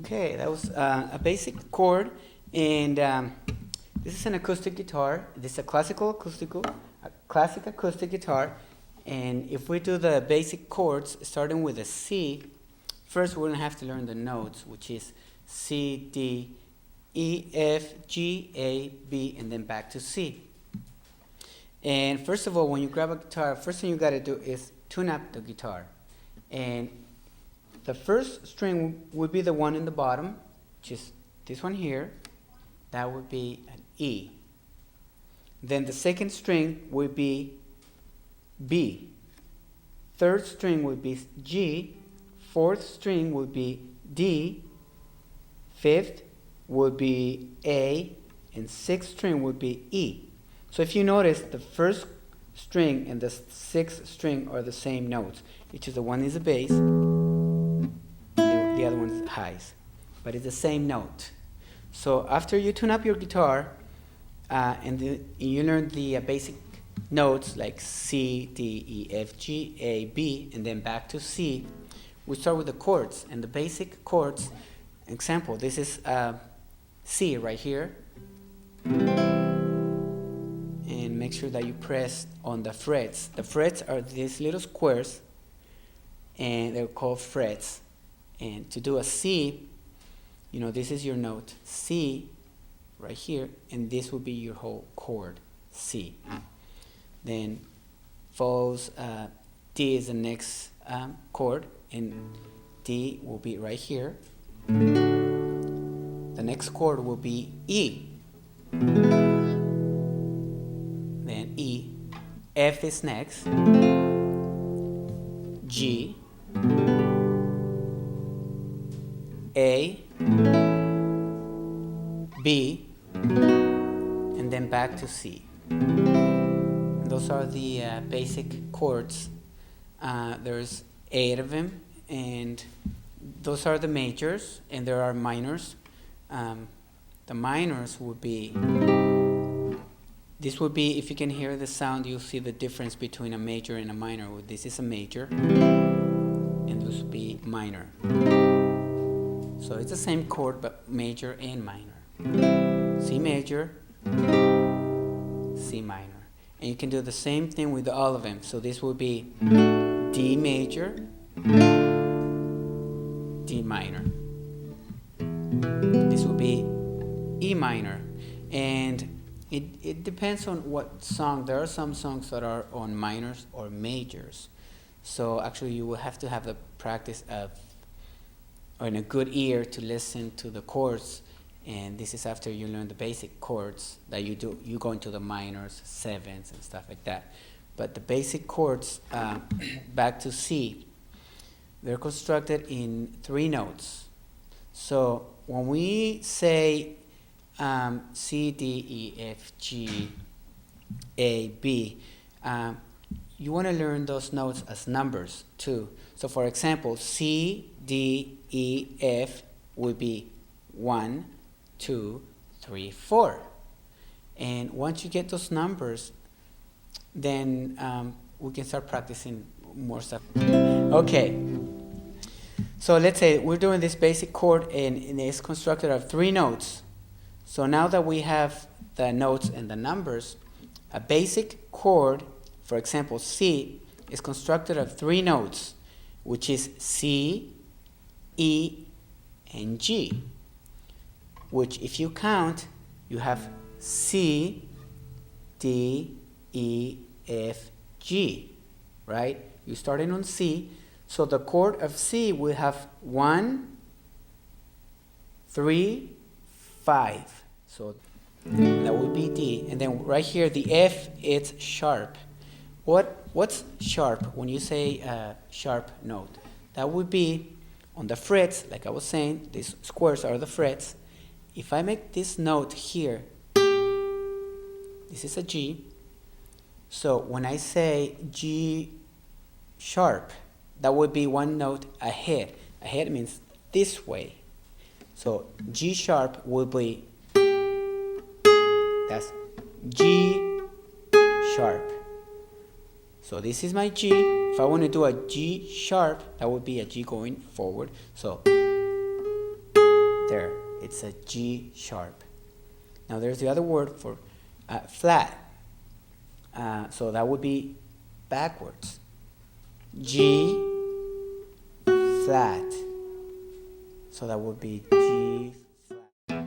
Okay, that was a basic chord, and this is an acoustic guitar. This is a classic acoustic guitar, and if we do the basic chords, starting with a C, first we're gonna have to learn the notes, which is C, D, E, F, G, A, B, and then back to C. And first of all, when you grab a guitar, first thing you gotta do is tune up the guitar, and the first string would be the one in the bottom, which is this one here. That would be an E. Then the second string would be B. Third string would be G. Fourth string would be D. Fifth would be A. And sixth string would be E. So if you notice, the first string and the sixth string are the same notes. Each of the one is a bass. The other one is highs, but it's the same note. So after you tune up your guitar and you learn the basic notes like C, D, E, F, G, A, B, and then back to C, we start with the chords. And the basic chords, example, this is C right here. And make sure that you press on the frets. The frets are these little squares, and they're called frets. And to do a C, this is your note, C, right here, and this will be your whole chord, C. Then follows D is the next chord, and D will be right here. The next chord will be E. Then E. F is next. G. A, B, and then back to C. And those are the basic chords. There's 8 of them, and those are the majors, and there are minors. The minors would be, this would be, if you can hear the sound, you'll see the difference between a major and a minor. This is a major, and this would be minor. So it's the same chord, but major and minor. C major, C minor. And you can do the same thing with all of them. So this will be D major, D minor. This will be E minor. And it depends on what song. There are some songs that are on minors or majors. So actually you will have to have the practice of or in a good ear to listen to the chords, and this is after you learn the basic chords that you go into the minors, sevenths, and stuff like that. But the basic chords, back to C, they're constructed in 3 notes. So when we say C, D, E, F, G, A, B, you want to learn those notes as numbers too. So for example, C, D, E, F would be 1, 2, 3, 4. And once you get those numbers, then we can start practicing more stuff. Okay. So let's say we're doing this basic chord and it's constructed of 3 notes. So now that we have the notes and the numbers, a basic chord, for example, C, is constructed of 3 notes, which is C, E, and G, which if you count, you have C, D, E, F, G, right? You started on C, so the chord of C will have 1, 3, 5. So that would be D. And then right here, the F, it's sharp. What's sharp when you say sharp note? that would be on the frets, like I was saying, these squares are the frets. If I make this note here, this is a G. So when I say G sharp, that would be one note ahead. Ahead means this way. So G sharp will be, that's G sharp. So this is my G. If I want to do a G sharp, that would be a G going forward. So there, it's a G sharp. Now there's the other word for flat. So that would be backwards. G flat. So that would be G flat.